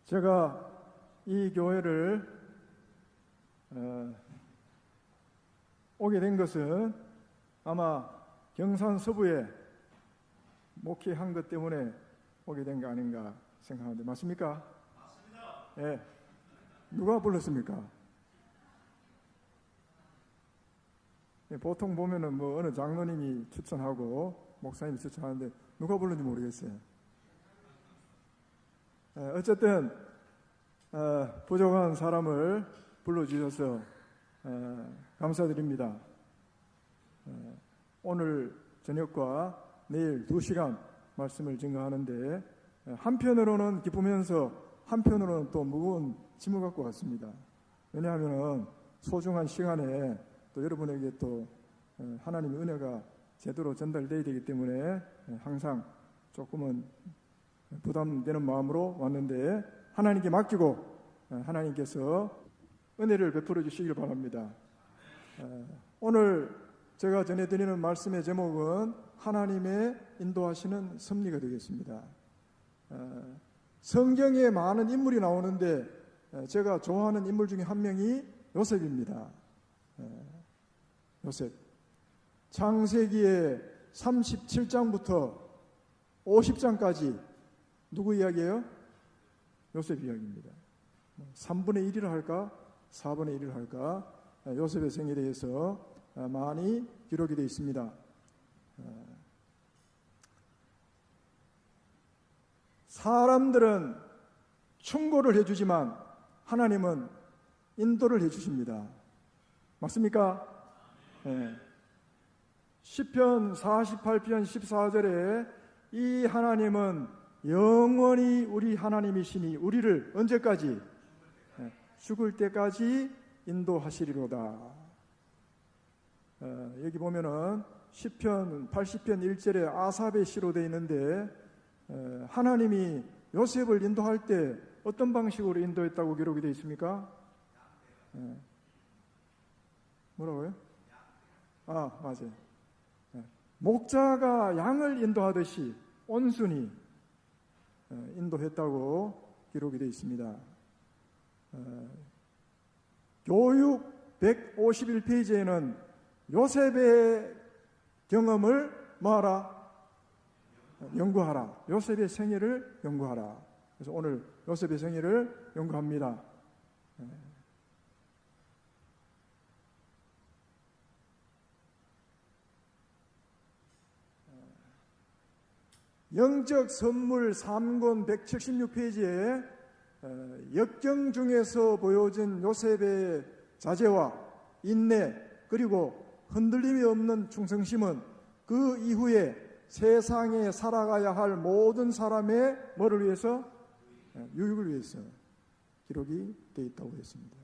제가 이 교회를 오게 된 것은 아마 경산 서부에 목회한 것 때문에 오게 된 거 아닌가 생각하는데 맞습니까? 맞습니다. 예. 누가 불렀습니까? 예, 보통 보면은 뭐 어느 장로님이 추천하고 목사님이 추천하는데 누가 불렀는지 모르겠어요. 어쨌든 부족한 사람을 불러주셔서 감사드립니다. 오늘 저녁과 내일 2시간 말씀을 증거하는데 한편으로는 기쁘면서 한편으로는 또 무거운 짐을 갖고 왔습니다. 왜냐하면 소중한 시간에 또 여러분에게 또 하나님의 은혜가 제대로 전달되어야 되기 때문에 항상 조금은 부담되는 마음으로 왔는데 하나님께 맡기고 하나님께서 은혜를 베풀어 주시길 바랍니다. 오늘 제가 전해드리는 말씀의 제목은 하나님의 인도하시는 섭리가 되겠습니다. 성경에 많은 인물이 나오는데 제가 좋아하는 인물 중에 한 명이 요셉입니다. 요셉. 창세기의 37장부터 50장까지 누구 이야기예요? 요셉 이야기입니다. 3분의 1이라 할까? 4분의 1이라 할까? 요셉의 생에 대해서 많이 기록이 되어 있습니다. 사람들은 충고를 해주지만 하나님은 인도를 해주십니다. 맞습니까? 네. 시편 48편 14절에 이 하나님은 영원히 우리 하나님이시니 우리를 언제까지? 죽을 때까지 인도하시리로다. 여기 보면은 시편 80편 1절에 아삽의 시로 되어 있는데 하나님이 요셉을 인도할 때 어떤 방식으로 인도했다고 기록이 되어 있습니까? 뭐라고요? 맞아요. 목자가 양을 인도하듯이 온순히 인도했다고 기록이 되어 있습니다. 교육 151페이지에는 요셉의 경험을 뭐하라? 연구하라. 요셉의 생애를 연구하라. 그래서 오늘 요셉의 생애를 연구합니다. 영적 선물 3권 176페이지에 역경 중에서 보여진 요셉의 자제와 인내 그리고 흔들림이 없는 충성심은 그 이후에 세상에 살아가야 할 모든 사람의 뭐를 위해서? 유익을 위해서 기록이 되어 있다고 했습니다.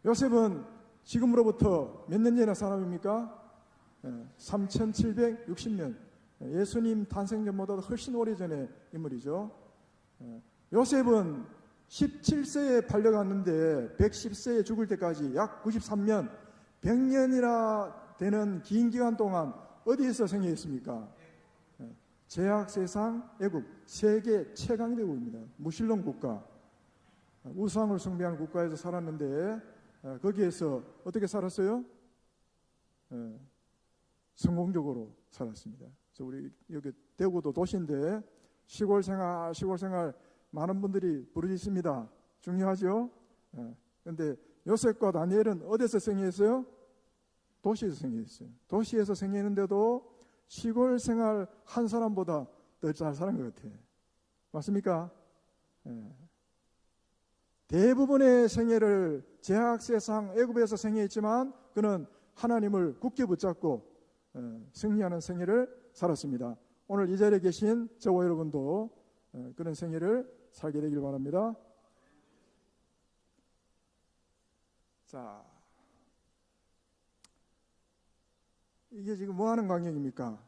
요셉은 지금으로부터 몇 년 전의 사람입니까? 3760년 예수님 탄생 전보다 훨씬 오래전의 인물이죠. 요셉은 17세에 팔려갔는데 110세에 죽을 때까지 약 93년 100년이나 되는 긴 기간 동안 어디에서 생애했습니까? 제약세상 애국 세계 최강대국입니다. 무신론 국가 우상을 숭배하는 국가에서 살았는데 거기에서 어떻게 살았어요? 성공적으로 살았습니다. 그래서 우리 여기 대구도 도시인데 시골 생활 많은 분들이 부르짖습니다. 중요하죠? 그런데 요셉과 다니엘은 어디서 생애했어요? 도시에서 생애했어요. 도시에서 생애했는데도 시골 생활 한 사람보다 더 잘 사는 것 같아요. 맞습니까? 대부분의 생애를 제약세상 애굽에서 생애했지만 그는 하나님을 굳게 붙잡고 승리하는 생애를 살았습니다. 오늘 이 자리에 계신 저와 여러분도 그런 생애를 살게 되길 바랍니다. 자, 이게 지금 뭐 하는 광경입니까?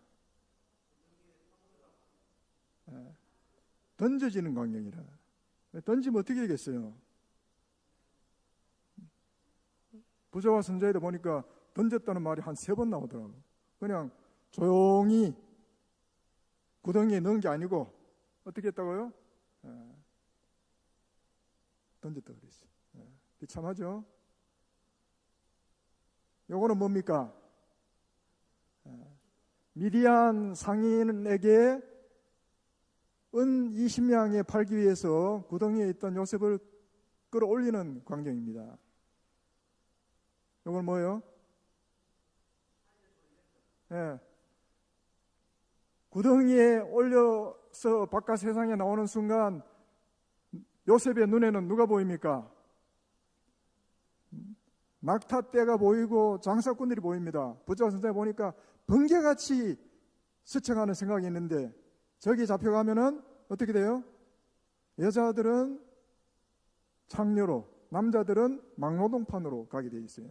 던져지는 광경이라. 던지면 어떻게 되겠어요? 부자와 선자에도 보니까 던졌다는 말이 한 3번 나오더라고요. 그냥 조용히 구덩이에 넣은 게 아니고 어떻게 했다고요? 던졌다 그랬어요. 비참하죠? 요거는 뭡니까? 미디안 상인에게 은 20냥에 팔기 위해서 구덩이에 있던 요셉을 끌어올리는 광경입니다. 이건 뭐예요? 구덩이에 올려서 바깥 세상에 나오는 순간 요셉의 눈에는 누가 보입니까? 낙타떼가 보이고 장사꾼들이 보입니다. 부자 선생님 보니까 번개같이 스쳐가는 생각이 있는데 저기 잡혀가면은 어떻게 돼요? 여자들은 창녀로, 남자들은 막노동판으로 가게 돼 있어요.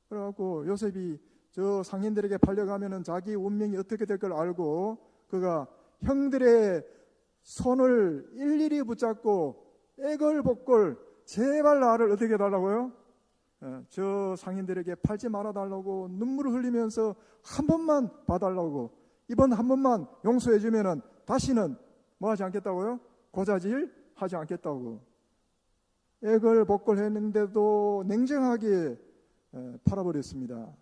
그래갖고 요셉이 저 상인들에게 팔려가면은 자기 운명이 어떻게 될 걸 알고 그가 형들의 손을 일일이 붙잡고 애걸복걸 제발 나를 어떻게 해달라고요? 저 상인들에게 팔지 말아달라고 눈물을 흘리면서 한 번만 봐달라고, 이번 한 번만 용서해주면은 다시는 뭐 하지 않겠다고요? 고자질 하지 않겠다고. 애걸복걸 했는데도 냉정하게 팔아버렸습니다.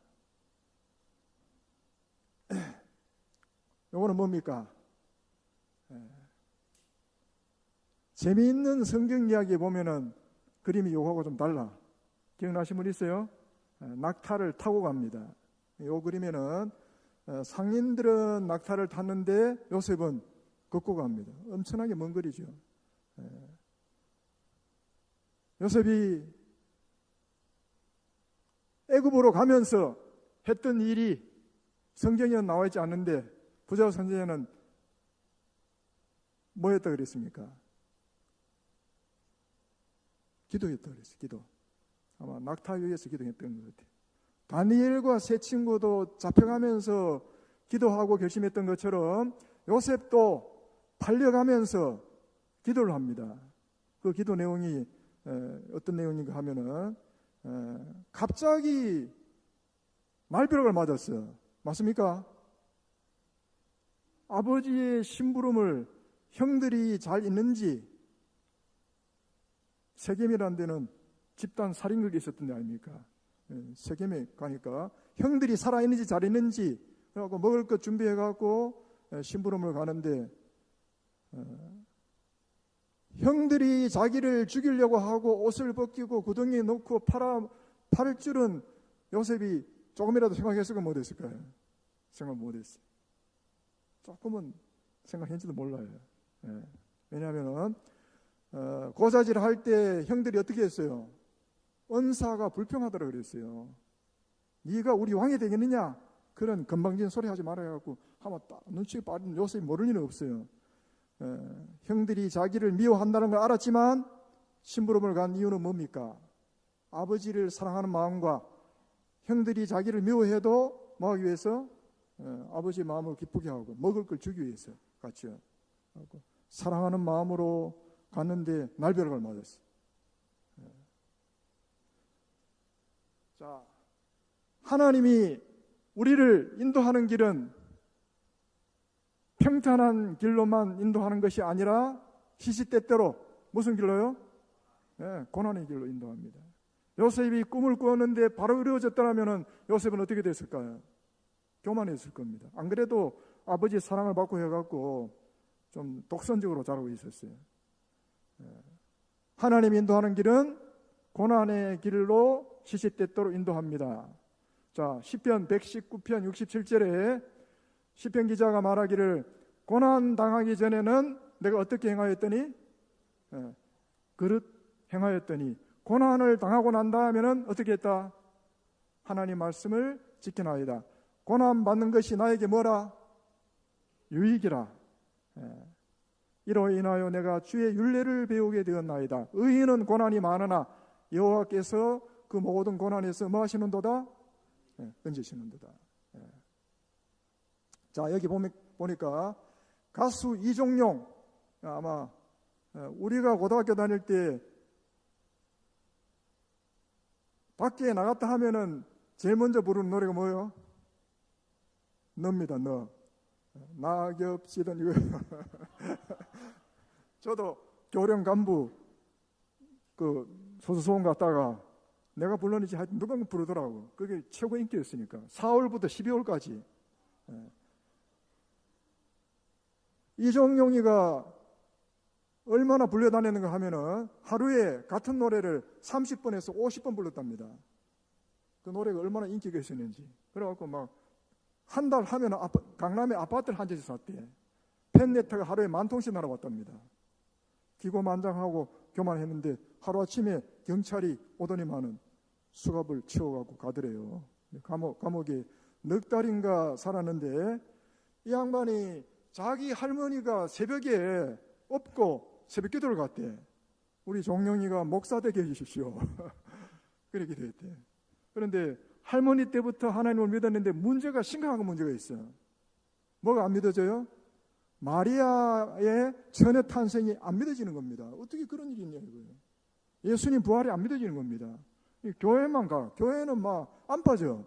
요거는 뭡니까? 재미있는 성경 이야기에 보면은 그림이 요거하고 좀 달라. 기억나신 분 있어요? 낙타를 타고 갑니다. 요 그림에는 상인들은 낙타를 탔는데 요셉은 걷고 갑니다. 엄청나게 먼 거리죠. 요셉이 애굽으로 가면서 했던 일이 성경에는 나와 있지 않는데 부자 선지자는 뭐 했다 그랬습니까? 기도했다 그랬어요. 기도. 아마 낙타 위에서 기도했던 것 같아요. 다니엘과 세 친구도 잡혀가면서 기도하고 결심했던 것처럼 요셉도 팔려가면서 기도를 합니다. 그 기도 내용이 어떤 내용인가 하면은 갑자기 날벼락을 맞았어요. 맞습니까? 아버지의 심부름을 형들이 잘 있는지, 세겜이라는 데는 집단 살인극이 있었던 데 아닙니까? 세겜에 가니까 형들이 살아있는지 잘 있는지 그래갖고 먹을 것 준비해갖고 심부름을 가는데 형들이 자기를 죽이려고 하고 옷을 벗기고 구덩이에 넣고 팔을 줄은 요셉이 조금이라도 생각했을까 못했을까요? 생각 못했어요. 조금은 생각했는지도 몰라요. 왜냐하면 고사질 할 때 형들이 어떻게 했어요? 은사가 불평하더라 그랬어요. 네가 우리 왕이 되겠느냐? 그런 건방진 소리 하지 말아갖고 하면 딱 눈치가 빠른 요셉이 모를 일은 없어요. 형들이 자기를 미워한다는 걸 알았지만 심부름을 간 이유는 뭡니까? 아버지를 사랑하는 마음과 형들이 자기를 미워해도 뭐 하기 위해서? 아버지의 마음을 기쁘게 하고 먹을 걸 주기 위해서 갔죠. 사랑하는 마음으로 갔는데 날벼락을 맞았어요. 자, 하나님이 우리를 인도하는 길은 평탄한 길로만 인도하는 것이 아니라 시시때때로 무슨 길로요? 고난의 길로 인도합니다. 요셉이 꿈을 꾸었는데 바로 이루어졌더라면 요셉은 어떻게 됐을까요? 교만했을 겁니다. 안 그래도 아버지의 사랑을 받고 해갖고 좀 독선적으로 자라고 있었어요. 하나님 인도하는 길은 고난의 길로 시시때때로 인도합니다. 자, 시편 119편 67절에 시편 기자가 말하기를 고난 당하기 전에는 내가 어떻게 행하였더니 그릇 행하였더니 고난을 당하고 난 다음에는 어떻게 했다? 하나님 말씀을 지켜나이다. 고난 받는 것이 나에게 뭐라? 유익이라. 이로 인하여 내가 주의 율례를 배우게 되었나이다. 의인은 고난이 많으나 여호와께서 그 모든 고난에서 뭐 하시는도다? 건지시는도다. 자, 여기 보니까 가수 이종용, 아마 우리가 고등학교 다닐 때 밖에 나갔다 하면은 제일 먼저 부르는 노래가 뭐예요? 너입니다. 너. 낙엽 씨든 이거 저도 교령 간부 그 소수소원 갔다가 내가 불렀는지 하여튼 누가 부르더라고. 그게 최고 인기였으니까 4월부터 12월까지. 이종용이가 얼마나 불려다니는가 하면은 하루에 같은 노래를 30번에서 50번 불렀답니다. 그 노래가 얼마나 인기가 있었는지. 그래갖고 막 한 달 하면 강남에 아파트를 한 채씩 샀대. 팬레터가 하루에 10,000통씩 날아왔답니다. 기고만장하고 교만했는데 하루아침에 경찰이 오더니만은 수갑을 치워갖고 가더래요. 감옥에 넉 달인가 살았는데 이 양반이 자기 할머니가 새벽에 업고 새벽 기도를 갔대. 우리 종영이가 목사 되게 해주십시오. 그렇게 됐대. 그런데 할머니 때부터 하나님을 믿었는데 문제가 심각한 문제가 있어요. 뭐가 안 믿어져요? 마리아의 처녀 탄생이 안 믿어지는 겁니다. 어떻게 그런 일이 있냐 이거예요. 예수님 부활이 안 믿어지는 겁니다. 교회만 가. 교회는 막 안 빠져.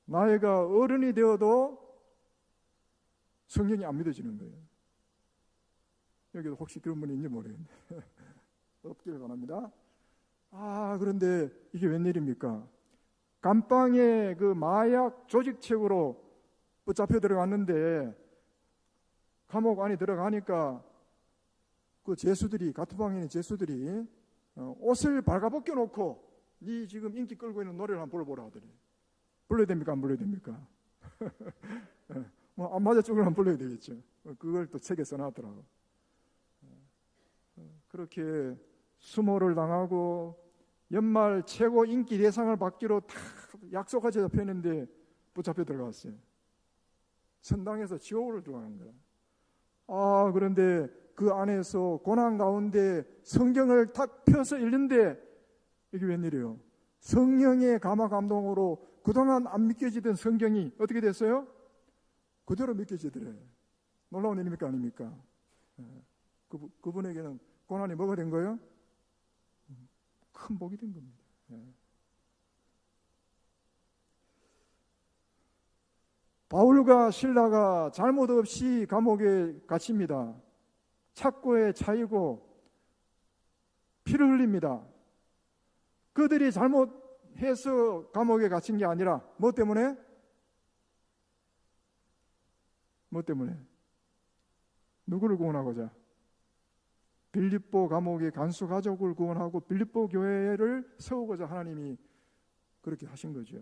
나이가 어른이 되어도 성경이 안 믿어지는 거예요. 여기도 혹시 그런 분이 있는지 모르겠네. 없기를 바랍니다. 그런데 이게 웬일입니까? 감방에 그 마약 조직책으로 붙잡혀 들어갔는데 감옥 안에 들어가니까 그 제수들이, 가투방에 있는 제수들이 옷을 발가벗겨 놓고 네 지금 인기 끌고 있는 노래를 한번 불러보라 하더래. 불러야 됩니까? 안 불러야 됩니까? 뭐 안 맞아 쪽을 한번 불러야 되겠죠. 그걸 또 책에 써놨더라고. 그렇게 수모를 당하고 연말 최고 인기 대상을 받기로 다 약속하지 잡혔는데 붙잡혀 들어갔어요. 천당에서 지옥으로 들어가는 거야. 그런데 그 안에서 고난 가운데 성경을 탁 펴서 읽는데 이게 웬일이에요? 성령의 감화 감동으로 그동안 안 믿겨지던 성경이 어떻게 됐어요? 그대로 믿겨지더래. 놀라운 일입니까? 아닙니까? 그분에게는 고난이 뭐가 된 거예요? 큰 복이 된 겁니다. 바울과 실라가 잘못 없이 감옥에 갇힙니다. 착고에 차이고 피를 흘립니다. 그들이 잘못해서 감옥에 갇힌 게 아니라 뭐 때문에? 뭐 때문에? 누구를 구원하고자? 빌립보 감옥의 간수 가족을 구원하고 빌립보 교회를 세우고자 하나님이 그렇게 하신 거죠.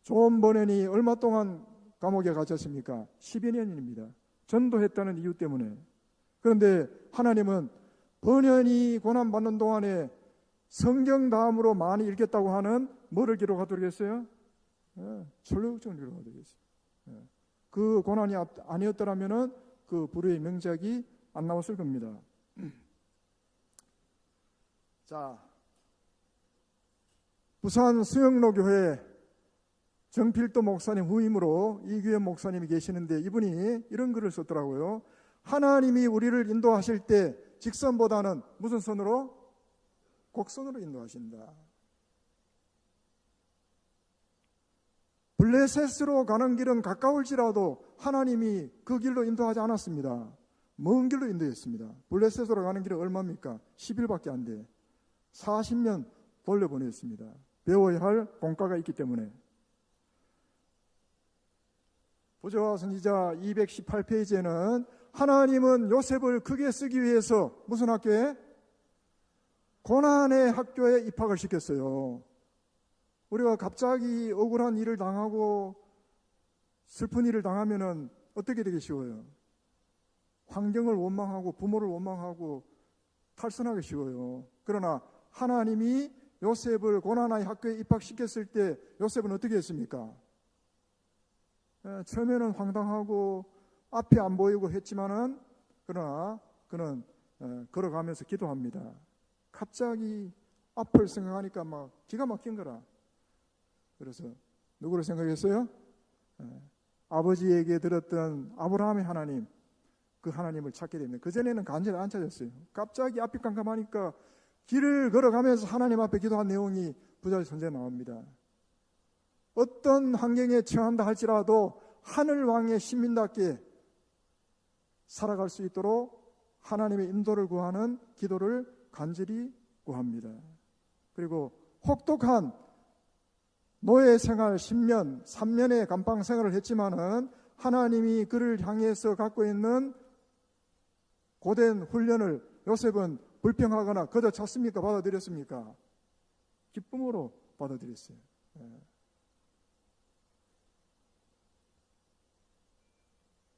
존 버넨이 얼마 동안 감옥에 갇혔습니까? 12년입니다. 전도했다는 이유 때문에. 그런데 하나님은 버넨이 고난받는 동안에 성경 다음으로 많이 읽겠다고 하는 뭐를 기록하도록 했어요? 설교육정을 기록하도록 했어요. 그 고난이 아니었더라면 그 불후의 명작이 안 나왔을 겁니다. 자, 부산 수영로 교회 정필도 목사님 후임으로 이규현 목사님이 계시는데 이분이 이런 글을 썼더라고요. 하나님이 우리를 인도하실 때 직선보다는 무슨 선으로? 곡선으로 인도하신다. 블레셋으로 가는 길은 가까울지라도 하나님이 그 길로 인도하지 않았습니다. 먼 길로 인도했습니다. 블레셋으로 가는 길은 얼마입니까? 10일밖에 안 돼. 40년 돌려보냈습니다. 배워야 할 공과가 있기 때문에. 보좌와 선지자 218페이지에는 하나님은 요셉을 크게 쓰기 위해서 무슨 학교에? 고난의 학교에 입학을 시켰어요. 우리가 갑자기 억울한 일을 당하고 슬픈 일을 당하면은 어떻게 되기 쉬워요? 환경을 원망하고 부모를 원망하고 탈선하기 쉬워요. 그러나 하나님이 요셉을 고난의 학교에 입학시켰을 때 요셉은 어떻게 했습니까? 처음에는 황당하고 앞이 안 보이고 했지만은 그러나 그는 걸어가면서 기도합니다. 갑자기 앞을 생각하니까 막 기가 막힌 거라. 그래서 누구를 생각했어요? 아버지에게 들었던 아브라함의 하나님, 그 하나님을 찾게 됩니다. 그전에는 간절히 안 찾았어요. 갑자기 앞이 깜깜하니까 길을 걸어가면서 하나님 앞에 기도한 내용이 부자리 선지에 나옵니다. 어떤 환경에 처한다 할지라도 하늘 왕의 신민답게 살아갈 수 있도록 하나님의 인도를 구하는 기도를 간절히 구합니다. 그리고 혹독한 노예 생활 10년, 3년의 감방 생활을 했지만은 하나님이 그를 향해서 갖고 있는 고된 훈련을 요셉은 불평하거나 거저 찾습니까? 받아들였습니까? 기쁨으로 받아들였어요.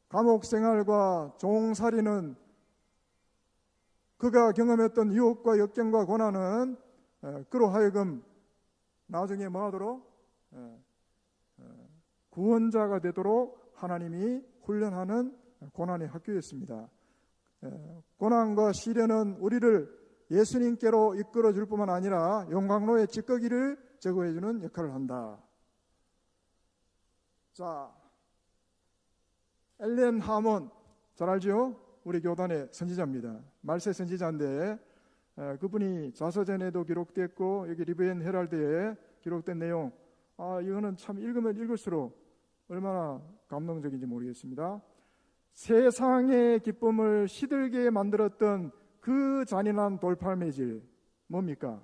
감옥 생활과 종살이는 그가 경험했던 유혹과 역경과 고난은 그로 하여금 나중에 뭐하도록 구원자가 되도록 하나님이 훈련하는 고난의 학교였습니다. 고난과 시련은 우리를 예수님께로 이끌어 줄 뿐만 아니라 용광로의 찌꺼기를 제거해 주는 역할을 한다. 자, 엘렌 하몬 잘 알죠? 우리 교단의 선지자입니다. 말세 선지자인데 그분이 자서전에도 기록됐고 여기 리브엔 헤럴드에 기록된 내용, 이거는 참 읽으면 읽을수록 얼마나 감동적인지 모르겠습니다. 세상의 기쁨을 시들게 만들었던 그 잔인한 돌팔매질 뭡니까?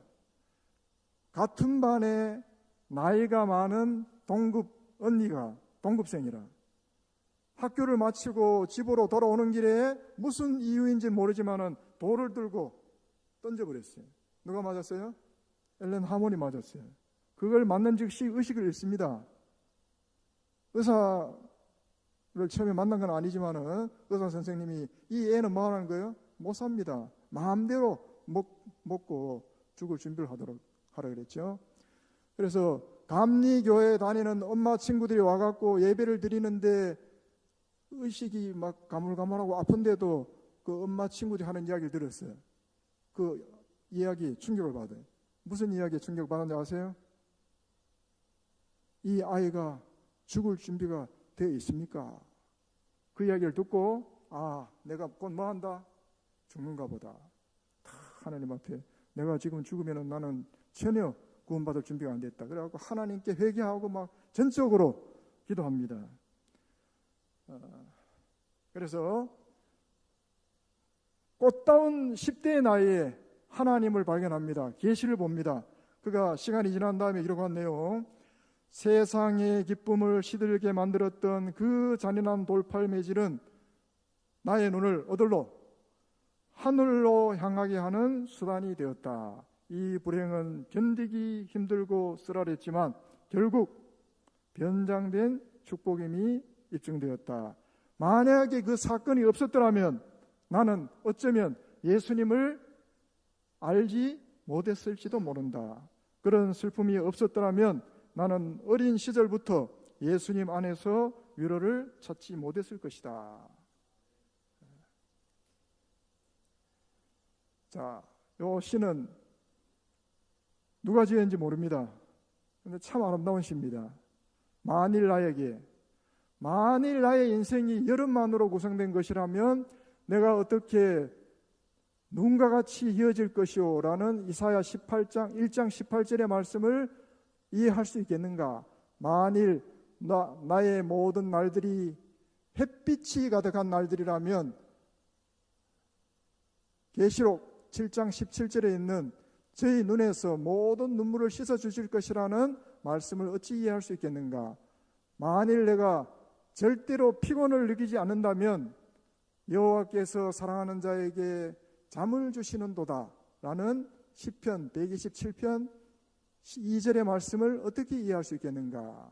같은 반에 나이가 많은 동급 언니가 동급생이라 학교를 마치고 집으로 돌아오는 길에 무슨 이유인지 모르지만은 돌을 들고 던져버렸어요. 누가 맞았어요? 엘렌 하몬이 맞았어요. 그걸 맞는 즉시 의식을 잃습니다. 의사를 처음에 만난 건 아니지만은 의사 선생님이 이 애는 뭐 하는 거예요? 못 삽니다. 마음대로 먹고 죽을 준비를 하라 그랬죠. 그래서 감리교회 다니는 엄마 친구들이 와갖고 예배를 드리는데 의식이 막 가물가물하고 아픈데도 그 엄마 친구들이 하는 이야기를 들었어요. 그 이야기 충격을 받아요. 무슨 이야기에 충격을 받았는지 아세요? 이 아이가 죽을 준비가 되어 있습니까? 그 이야기를 듣고 내가 곧 뭐 한다? 죽는가 보다. 하나님 앞에 내가 지금 죽으면 나는 전혀 구원받을 준비가 안 됐다. 그래갖고 하나님께 회개하고 막 전적으로 기도합니다. 그래서 꽃다운 10대의 나이에 하나님을 발견합니다. 계시를 봅니다. 그가 시간이 지난 다음에 기록한 내용, 세상의 기쁨을 시들게 만들었던 그 잔인한 돌팔매질은 나의 눈을 어디로? 하늘로 향하게 하는 수단이 되었다. 이 불행은 견디기 힘들고 쓰라렸지만 결국 변장된 축복임이 입증되었다. 만약에 그 사건이 없었더라면 나는 어쩌면 예수님을 알지 못했을지도 모른다. 그런 슬픔이 없었더라면 나는 어린 시절부터 예수님 안에서 위로를 찾지 못했을 것이다. 자, 요 시는 누가 지었는지 모릅니다. 근데 참 아름다운 시입니다. 만일 나의 인생이 여름만으로 구성된 것이라면 내가 어떻게 눈과 같이 이어질 것이오 라는 이사야 1장 18절의 말씀을 이해할 수 있겠는가? 만일 나의 모든 날들이 햇빛이 가득한 날들이라면 계시록 7장 17절에 있는 저희 눈에서 모든 눈물을 씻어주실 것이라는 말씀을 어찌 이해할 수 있겠는가? 만일 내가 절대로 피곤을 느끼지 않는다면 여호와께서 사랑하는 자에게 잠을 주시는도다 라는 시편 127편 2절의 말씀을 어떻게 이해할 수 있겠는가?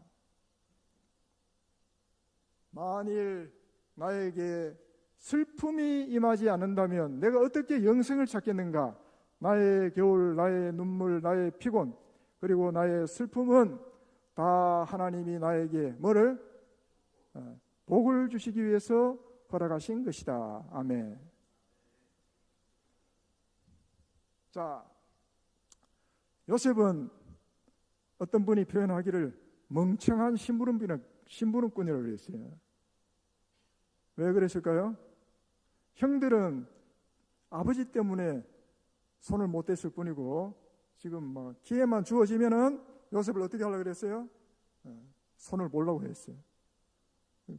만일 나에게 슬픔이 임하지 않는다면 내가 어떻게 영생을 찾겠는가? 나의 겨울, 나의 눈물, 나의 피곤, 그리고 나의 슬픔은 다 하나님이 나에게 뭐를? 복을 주시기 위해서 허락하신 것이다. 아멘. 자, 요셉은 어떤 분이 표현하기를 멍청한 심부름꾼이라고 그랬어요. 왜 그랬을까요? 형들은 아버지 때문에 손을 못 댔을 뿐이고 지금 막 기회만 주어지면은 요셉을 어떻게 하려고 그랬어요? 손을 보려고 했어요.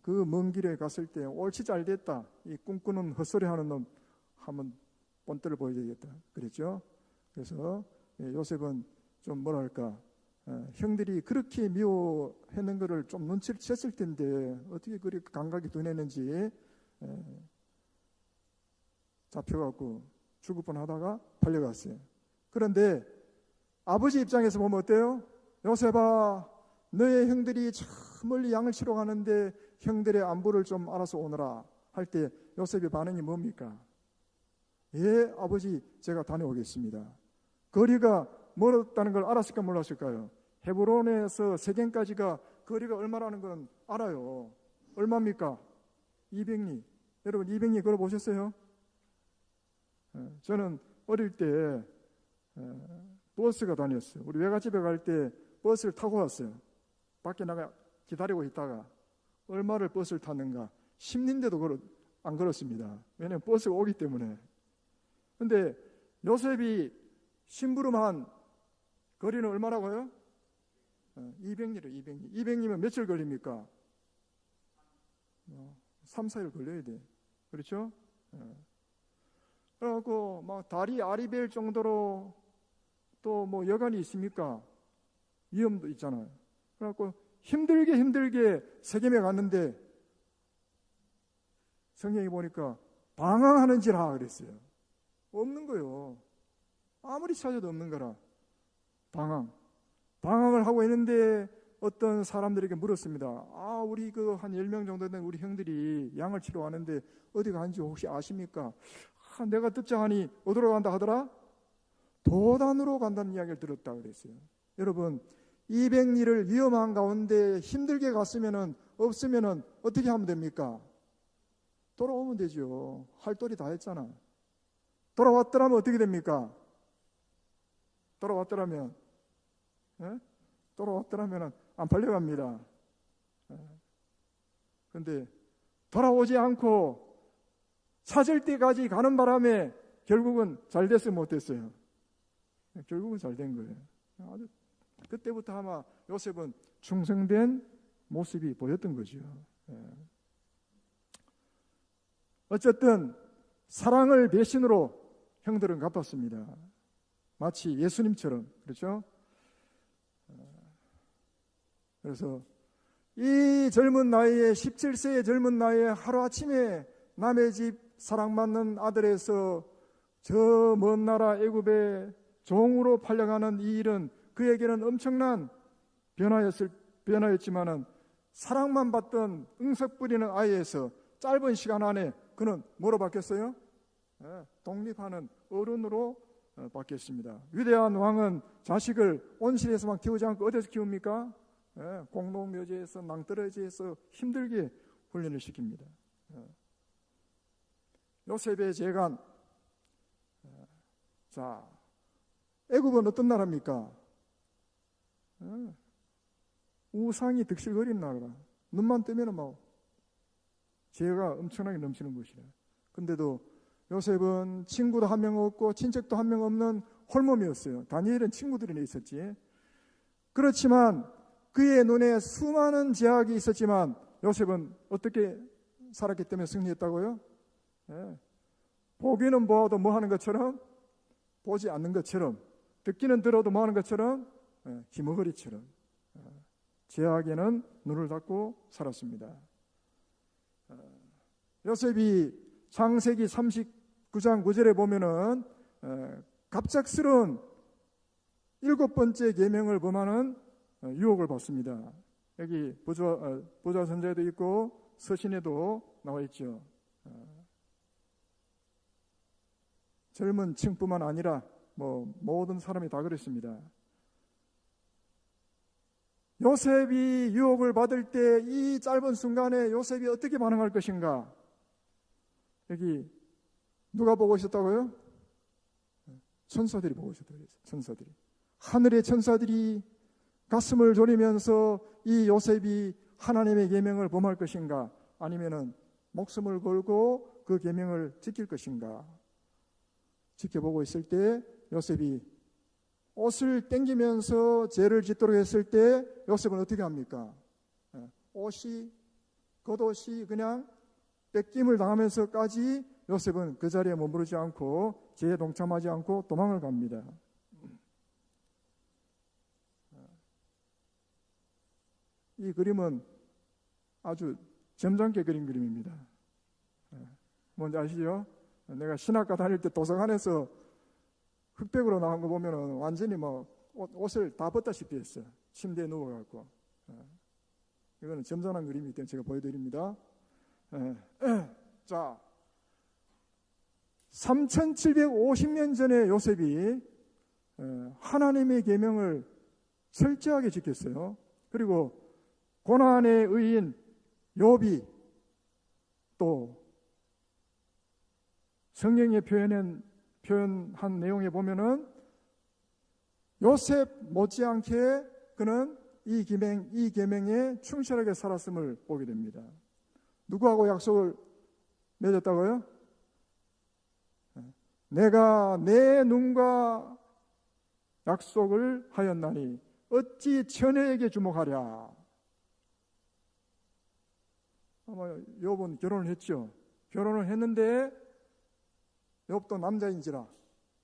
그 먼 길에 갔을 때 옳지 잘 됐다, 이 꿈꾸는 헛소리하는 놈 한번 본때를 보여줘야겠다 그랬죠. 그래서 요셉은 좀 뭐랄까, 형들이 그렇게 미워했는 것을 좀 눈치를 챘을 텐데 어떻게 그리 감각이 둔했는지 잡혀갖고 죽을 뻔하다가 팔려갔어요. 그런데 아버지 입장에서 보면 어때요? 요셉아, 너의 형들이 저 멀리 양을 치러 가는데 형들의 안부를 좀 알아서 오너라 할 때 요셉의 반응이 뭡니까? 예, 아버지, 제가 다녀오겠습니다. 거리가 멀었다는 걸 알았을까 몰랐을까요? 헤브론에서 세겜까지가 거리가 얼마라는 건 알아요. 얼마입니까? 200리. 여러분 200리 걸어보셨어요? 저는 어릴 때 버스가 다녔어요. 우리 외갓집에 갈 때 버스를 타고 왔어요. 밖에 나가 기다리고 있다가 얼마를 버스를 탔는가? 10리인데도 안 걸었습니다. 왜냐하면 버스가 오기 때문에. 근데 요셉이 심부름한 거리는 얼마라고요? 200리로 200리. 200리면 며칠 걸립니까? 3, 4일 걸려야 돼. 그렇죠? 그래갖고 막 다리 아리벨 정도로 또 뭐 여간이 있습니까? 위험도 있잖아요. 그래갖고 힘들게 세겜에 갔는데 성경에 보니까 방황하는지라 그랬어요. 없는 거요. 아무리 찾아도 없는 거라. 방황을 하고 있는데 어떤 사람들에게 물었습니다. 우리 그 한 10명 정도 된 우리 형들이 양을 치러 왔는데 어디 가는지 혹시 아십니까? 내가 듣자 하니 어디로 간다 하더라? 도단으로 간다는 이야기를 들었다 그랬어요. 여러분 200리를 위험한 가운데 힘들게 갔으면은 없으면은 어떻게 하면 됩니까? 돌아오면 되죠. 할 도리 다 했잖아. 돌아왔더라면 어떻게 됩니까? 돌아왔더라면 안 팔려갑니다. 그런데 돌아오지 않고 찾을 때까지 가는 바람에 결국은 잘 됐어요, 못 됐어요? 결국은 잘 된 거예요. 아주 그때부터 아마 요셉은 충성된 모습이 보였던 거죠. 어쨌든 사랑을 배신으로 형들은 갚았습니다. 마치 예수님처럼. 그렇죠? 그래서 이 젊은 나이에 17세의 젊은 나이에 하루아침에 남의 집 사랑받는 아들에서 저 먼 나라 애굽에 종으로 팔려가는 이 일은 그에게는 엄청난 변화였지만은 사랑만 받던 응석 부리는 아이에서 짧은 시간 안에 그는 뭐로 바뀌었어요? 독립하는 어른으로 바뀌었습니다. 위대한 왕은 자식을 온실에서만 키우지 않고 어디서 키웁니까? 공동묘지에서 낭떠러지에서 힘들게 훈련을 시킵니다. 요셉의 재간. 자, 애굽은 어떤 나라입니까? 우상이 득실거리는 나라라. 눈만 뜨면 막 죄가 엄청나게 넘치는 곳이라. 근데도 요셉은 친구도 한 명 없고 친척도 한 명 없는 홀몸이었어요. 다니엘은 친구들이 있었지. 그렇지만 그의 눈에 수많은 제약이 있었지만 요셉은 어떻게 살았기 때문에 승리했다고요? 보기는 보아도 뭐 하는 것처럼, 보지 않는 것처럼, 듣기는 들어도 뭐 하는 것처럼, 기머거리처럼 제약에는 눈을 닫고 살았습니다. 요셉이 창세기 39장 9절에 보면은 갑작스러운 7번째 계명을 범하는 유혹을 받습니다. 여기 보좌 선자에도 있고 서신에도 나와 있죠. 젊은 층뿐만 아니라 모든 사람이 다 그랬습니다. 요셉이 유혹을 받을 때 이 짧은 순간에 요셉이 어떻게 반응할 것인가? 여기 누가 보고 있었다고요? 천사들이 보고 있었다고 그랬어요. 천사들이. 하늘의 천사들이 가슴을 졸이면서 이 요셉이 하나님의 계명을 범할 것인가? 아니면은 목숨을 걸고 그 계명을 지킬 것인가? 지켜보고 있을 때 요셉이 옷을 땡기면서 죄를 짓도록 했을 때 요셉은 어떻게 합니까? 옷이 겉옷이 그냥 뺏김을 당하면서까지 요셉은 그 자리에 머무르지 않고 죄에 동참하지 않고 도망을 갑니다. 이 그림은 아주 점잖게 그린 그림입니다. 뭔지 아시죠? 내가 신학과 다닐 때 도서관에서 흑백으로 나온 거 보면은 완전히 뭐 옷을 다 벗다시피 했어요. 침대에 누워갖고. 이거는 점잖은 그림이기 때문에 제가 보여드립니다. 자, 3750년 전에 요셉이 하나님의 계명을 철저하게 지켰어요. 그리고 고난의 의인 욥이 또 성경에 표현한 내용에 보면은 요셉 못지않게 그는 이 계명에 충실하게 살았음을 보게 됩니다. 누구하고 약속을 맺었다고요? 내가 내 눈과 약속을 하였나니 어찌 처녀에게 주목하랴. 아마 욥은 결혼을 했죠. 결혼을 했는데 욥도 남자인지라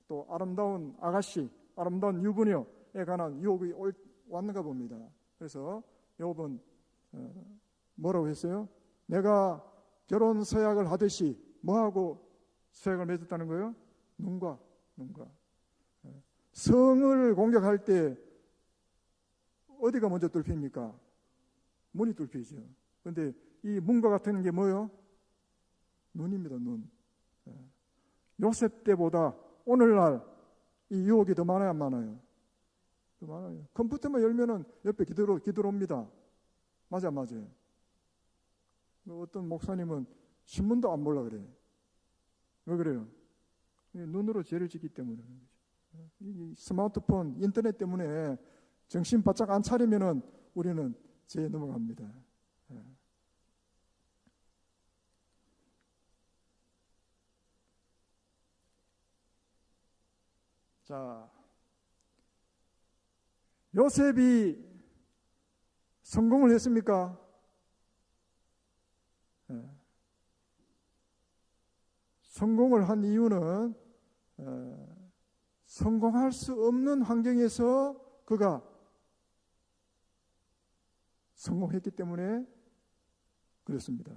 또 아름다운 아가씨, 아름다운 유부녀에 관한 유혹이 왔는가 봅니다. 그래서 욥은 뭐라고 했어요? 내가 결혼 서약을 하듯이 뭐하고 서약을 맺었다는 거예요? 눈과. 성을 공격할 때 어디가 먼저 뚫힙니까? 문이 뚫히죠. 그런데 이 문과 같은 게 뭐예요? 눈입니다. 눈. 요셉 때보다 오늘날 이 유혹이 더 많아요, 안 많아요? 더 많아요. 컴퓨터만 열면은 옆에 기도로옵니다. 맞아요. 어떤 목사님은 신문도 안 보려 그래요. 왜 그래요? 눈으로 죄를 짓기 때문에. 이 스마트폰, 인터넷 때문에 정신 바짝 안 차리면은 우리는 죄에 넘어갑니다. 자, 요셉이 성공을 했습니까? 성공을 한 이유는 성공할 수 없는 환경에서 그가 성공했기 때문에 그렇습니다.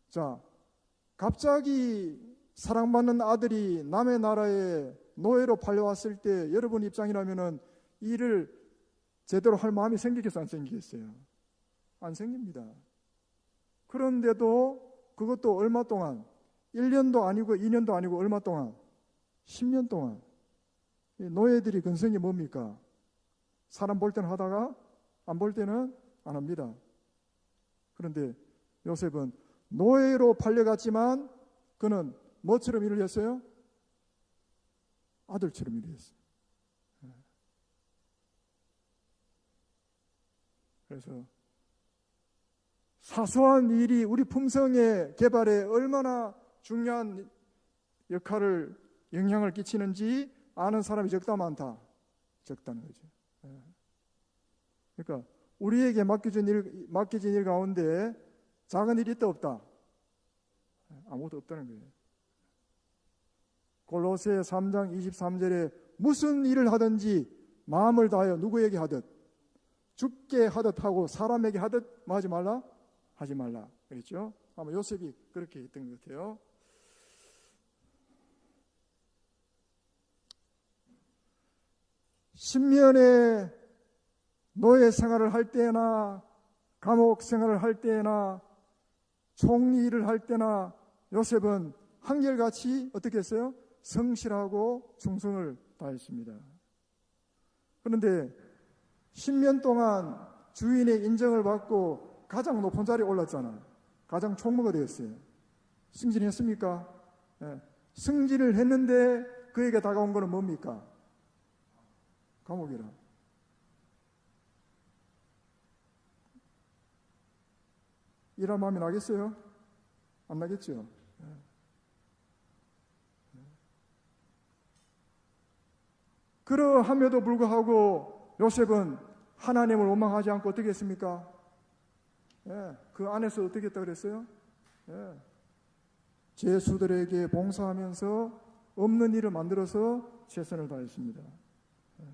자, 갑자기 사랑받는 아들이 남의 나라에 노예로 팔려왔을 때 여러분 입장이라면은 일을 제대로 할 마음이 생기겠어요? 안 생기겠어요? 안 생깁니다. 그런데도 그것도 얼마 동안 1년도 아니고 2년도 아니고 얼마 동안 10년 동안 노예들이 근성이 뭡니까? 사람 볼 때는 하다가 안 볼 때는 안 합니다. 그런데 요셉은 노예로 팔려갔지만 그는 뭐처럼 일을 했어요? 아들처럼 일을 했어요. 그래서 사소한 일이 우리 품성의 개발에 얼마나 중요한 역할을, 영향을 끼치는지 아는 사람이 적다 많다? 적다는 거죠. 그러니까 우리에게 맡겨진 일 가운데 작은 일이 있다 없다? 아무것도 없다는 거예요. 골로새 3장 23절에 무슨 일을 하든지 마음을 다하여 누구에게 하듯 죽게 하듯 하고 사람에게 하듯 뭐 하지 말라? 하지 말라. 그랬죠? 아마 요셉이 그렇게 했던 것 같아요. 신면에 노예 생활을 할 때나 감옥 생활을 할 때나 총리 일을 할 때나 요셉은 한결같이 어떻게 했어요? 성실하고 충성을 다했습니다. 그런데 10년 동안 주인의 인정을 받고 가장 높은 자리에 올랐잖아요. 가장 총무가 되었어요. 승진했습니까? 네. 승진을 했는데 그에게 다가온 것은 뭡니까? 감옥이라. 일할 마음이 나겠어요? 안 나겠죠? 그러함에도 불구하고 요셉은 하나님을 원망하지 않고 어떻게 했습니까? 예, 그 안에서 어떻게 했다 그랬어요? 예, 죄수들에게 봉사하면서 없는 일을 만들어서 최선을 다했습니다. 예.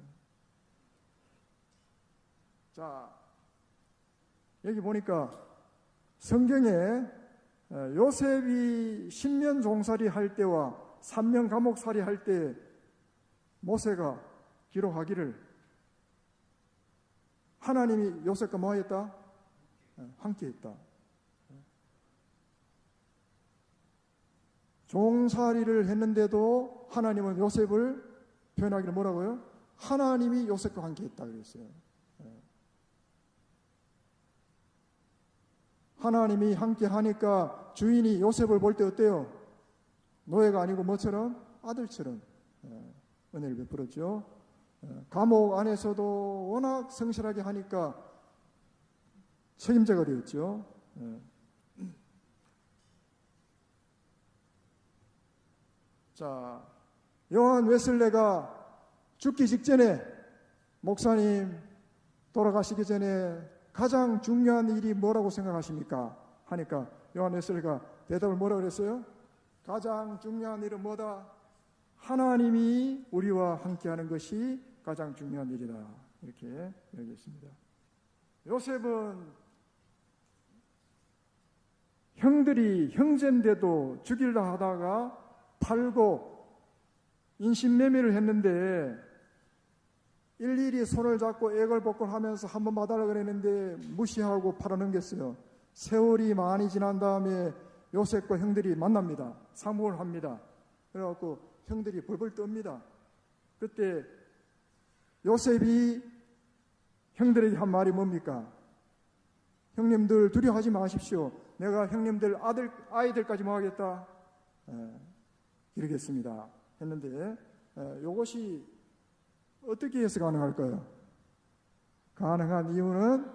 자, 여기 보니까 성경에 요셉이 10년 종살이 할 때와 3년 감옥살이 할 때 모세가 기록하기를 하나님이 요셉과 뭐 했다? 함께 했다. 종살이를 했는데도 하나님은 요셉을 표현하기를 뭐라고요? 하나님이 요셉과 함께 했다 그랬어요. 하나님이 함께 하니까 주인이 요셉을 볼 때 어때요? 노예가 아니고 뭐처럼? 아들처럼 은혜를 베풀었죠. 감옥 안에서도 워낙 성실하게 하니까 책임자가 되었죠. 자, 요한 웨슬레가 죽기 직전에 목사님 돌아가시기 전에 가장 중요한 일이 뭐라고 생각하십니까? 하니까 요한 웨슬레가 대답을 뭐라고 그랬어요? 가장 중요한 일은 뭐다? 하나님이 우리와 함께하는 것이 가장 중요한 일이다. 이렇게 얘기했습니다. 요셉은 형들이 형제인데도 죽이려 하다가 팔고 인신매매를 했는데 일일이 손을 잡고 애걸복걸 하면서 한 번 봐달라고 그랬는데 무시하고 팔아넘겼어요. 세월이 많이 지난 다음에 요셉과 형들이 만납니다. 상봉을 합니다. 그래갖고 형들이 벌벌 떱니다. 그때 요셉이 형들에게 한 말이 뭡니까? 형님들 두려워하지 마십시오. 내가 형님들 아이들까지 뭐 하겠다? 이러겠습니다. 했는데 이것이 어떻게 해서 가능할까요? 가능한 이유는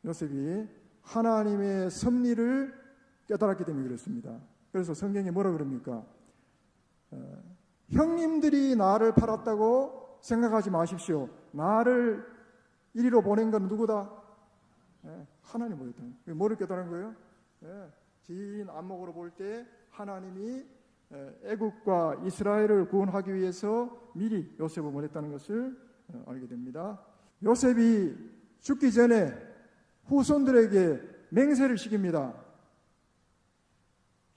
요셉이 하나님의 섭리를 깨달았기 때문에 그렇습니다. 그래서 성경에 뭐라 그럽니까? 형님들이 나를 팔았다고 생각하지 마십시오. 나를 이리로 보낸 건 누구다? 하나님 보였다. 뭐를 깨달은 거예요? 긴 안목으로 볼 때 하나님이 애국과 이스라엘을 구원하기 위해서 미리 요셉을 보냈다는 것을 알게 됩니다. 요셉이 죽기 전에 후손들에게 맹세를 시킵니다.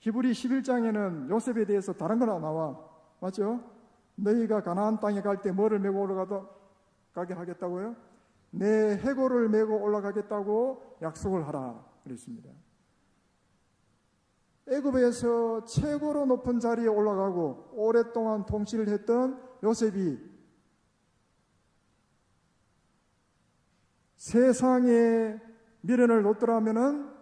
히브리 11장에는 요셉에 대해서 다른 거나 나와. 맞죠? 너희가 가나안 땅에 갈 때 뭐를 메고 올라가게 하겠다고요? 내 해골을 메고 올라가겠다고 약속을 하라 그랬습니다. 애굽에서 최고로 높은 자리에 올라가고 오랫동안 통치를 했던 요셉이 세상에 미련을 놓더라면은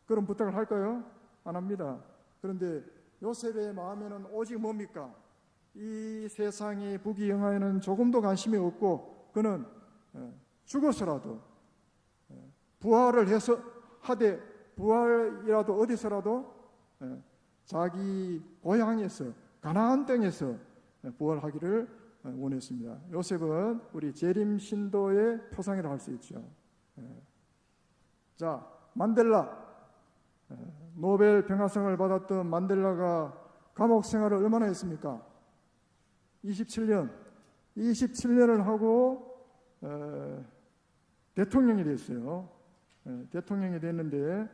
그런 부탁을 할까요? 안 합니다. 그런데 요셉의 마음에는 오직 뭡니까? 이 세상의 부귀영화에는 조금도 관심이 없고 그는 죽어서라도 부활을 해서 하되 부활이라도 어디서라도 자기 고향에서 가나안 땅에서 부활하기를 원했습니다. 요셉은 우리 재림 신도의 표상이라고 할 수 있죠. 자, 만델라 노벨 평화상을 받았던 만델라가 감옥 생활을 얼마나 했습니까? 27년을 하고 대통령이 됐어요. 대통령이 됐는데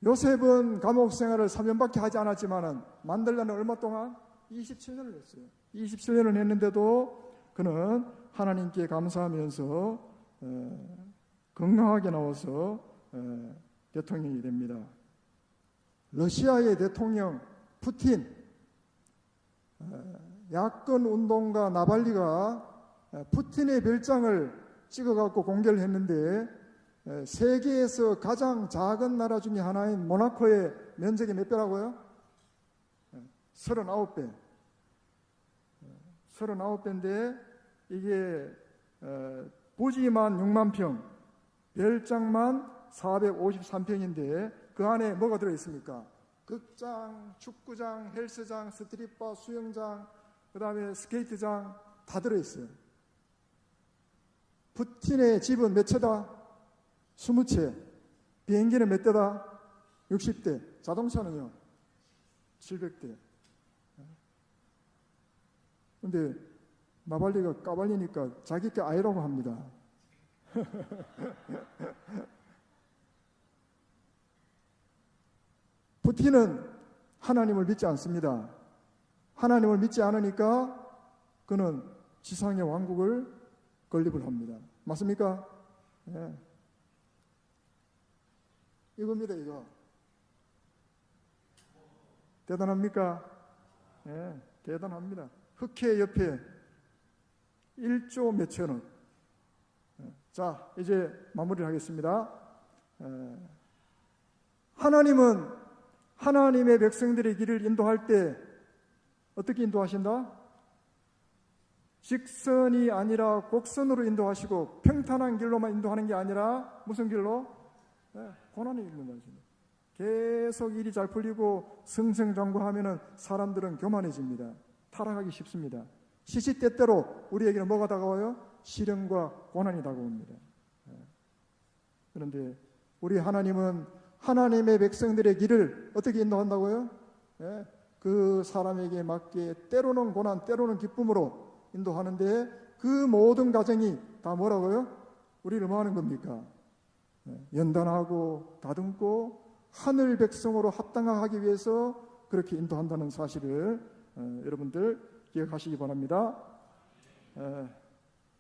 요셉은 감옥 생활을 3년밖에 하지 않았지만 만델라는 얼마 동안? 27년을 했어요. 27년을 했는데도 그는 하나님께 감사하면서 건강하게 나와서 대통령이 됩니다. 러시아의 대통령 푸틴, 야권 운동가 나발리가 푸틴의 별장을 찍어갖고 공개를 했는데 세계에서 가장 작은 나라 중에 하나인 모나코의 면적이 몇 배라고요? 39배. 39배인데 이게 부지만 6만 평, 별장만 453평인데 그 안에 뭐가 들어있습니까? 극장, 축구장, 헬스장, 스트릿바, 수영장, 그 다음에 스케이트장 다 들어있어요. 푸틴의 집은 몇 채다? 20채. 비행기는 몇 대다? 60대. 자동차는요? 700대. 근데 나발리가 까발리니까 자기께 아이라고 합니다. 푸틴은 하나님을 믿지 않습니다. 하나님을 믿지 않으니까 그는 지상의 왕국을 건립을 합니다. 맞습니까? 예. 이겁니다, 이거. 대단합니까? 예, 대단합니다. 흑해 옆에 1조 몇천억. 자, 이제 마무리를 하겠습니다. 하나님은 하나님의 백성들의 길을 인도할 때 어떻게 인도하신다? 직선이 아니라 곡선으로 인도하시고 평탄한 길로만 인도하는 게 아니라 무슨 길로? 고난의 길로 인도하십니다. 계속 일이 잘 풀리고 승승장구하면은 사람들은 교만해집니다. 타락하기 쉽습니다. 시시때때로 우리에게는 뭐가 다가와요? 시련과 고난이 다가옵니다. 그런데 우리 하나님은 하나님의 백성들의 길을 어떻게 인도한다고요? 그 사람에게 맞게 때로는 고난, 때로는 기쁨으로 인도하는데 그 모든 과정이 다 뭐라고요? 우리를 뭐 하는 겁니까? 연단하고 다듬고 하늘 백성으로 합당하기 위해서 그렇게 인도한다는 사실을 여러분들 기억하시기 바랍니다.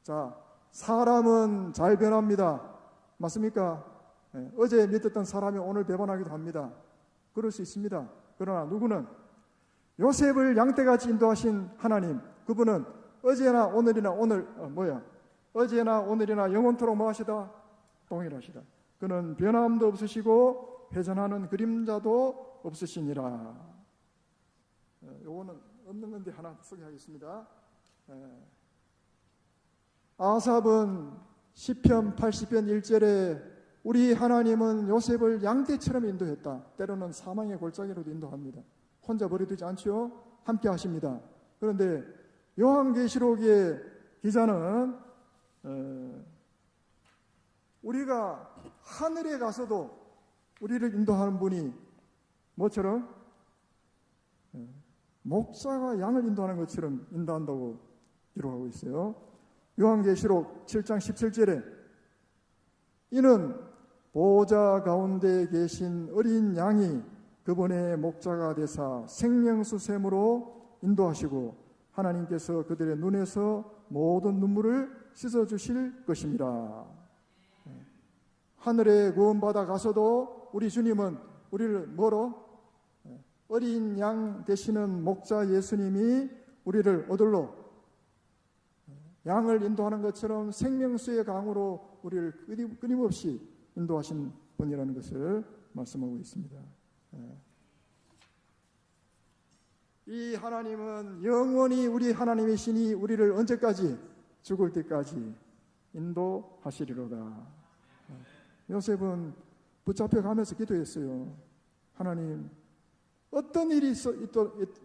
자, 사람은 잘 변합니다. 맞습니까? 어제 믿었던 사람이 오늘 배반하기도 합니다. 그럴 수 있습니다. 그러나 누구는 요셉을 양떼같이 인도하신 하나님, 그분은 어제나 오늘이나 어제나 오늘이나 영원토록 뭐 하시다? 동일하시다. 그는 변함도 없으시고 회전하는 그림자도 없으시니라. 요거는 없는 건데 하나 소개하겠습니다. 아삽은 시편 80편 1절에 우리 하나님은 요셉을 양떼처럼 인도했다. 때로는 사망의 골짜기로도 인도합니다. 혼자 버려두지 않죠? 함께 하십니다. 그런데 요한계시록의 기자는 우리가 하늘에 가서도 우리를 인도하는 분이 뭐처럼? 목자가 양을 인도하는 것처럼 인도한다고 기록하고 있어요. 요한계시록 7장 17절에 이는 보좌 가운데 계신 어린 양이 그분의 목자가 되사 생명수 샘으로 인도하시고 하나님께서 그들의 눈에서 모든 눈물을 씻어주실 것입니다. 하늘에 구원받아 가서도 우리 주님은 우리를 뭐로? 어린 양 되시는 목자 예수님이 우리를 어디로? 양을 인도하는 것처럼 생명수의 강으로 우리를 끊임없이 인도하신 분이라는 것을 말씀하고 있습니다. 이 하나님은 영원히 우리 하나님이시니 우리를 언제까지? 죽을 때까지 인도하시리로다. 요셉은 붙잡혀가면서 기도했어요. 하나님, 어떤 일이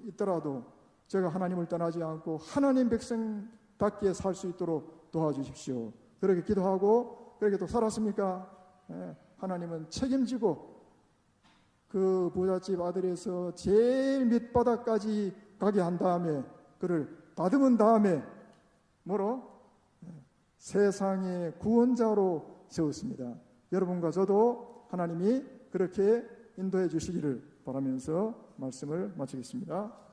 있더라도 제가 하나님을 떠나지 않고 하나님 백성답게 살 수 있도록 도와주십시오. 그렇게 기도하고 그렇게 또 살았습니까? 하나님은 책임지고 그 부잣집 아들에서 제일 밑바닥까지 가게 한 다음에 그를 다듬은 다음에 뭐로? 세상의 구원자로 세웠습니다. 여러분과 저도 하나님이 그렇게 인도해 주시기를 바라면서 말씀을 마치겠습니다.